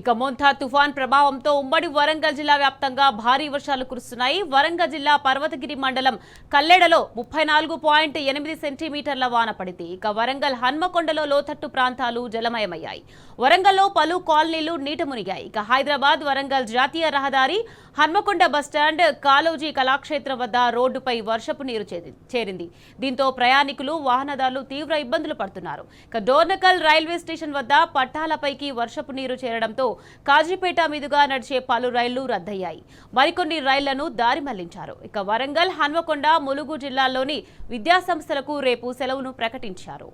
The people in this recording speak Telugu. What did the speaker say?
ఇక మోంతా తుఫాన్ ప్రభావంతో ఉమ్మడి వరంగల్ జిల్లా వ్యాప్తంగా భారీ వర్షాలు కురుస్తున్నాయి. వరంగల్ జిల్లా పర్వతగిరి మండలం కల్లెడలో 34.8 సెంటీమీటర్ల వాన పడింది. ఇక వరంగల్ హన్మకొండలో లోతట్టు ప్రాంతాలు జలమయమయ్యాయి. వరంగల్లో పలు కాలనీలు నీట మునిగాయి. ఇక హైదరాబాద్ వరంగల్ జాతీయ రహదారి హన్మకొండ బస్టాండ్ కాలోజీ కళాక్షేత్రం వద్ద రోడ్డుపై వర్షపు నీరు చేరింది. దీంతో ప్రయాణికులు వాహనదారులు తీవ్ర ఇబ్బందులు పడుతున్నారు. ఇక డోర్నకల్ రైల్వే స్టేషన్ వద్ద పట్టాలపైకి వర్షపు నీరు చేరడంతో కాజీపేట మీదుగా నడిచే పలు రైళ్లు రద్దయ్యాయి. మరికొన్ని రైళ్లను దారి మళ్లించారు. ఇక వరంగల్ హన్మకొండ ములుగు జిల్లాల్లోని విద్యాసంస్థలకు రేపు సెలవును ప్రకటించారు.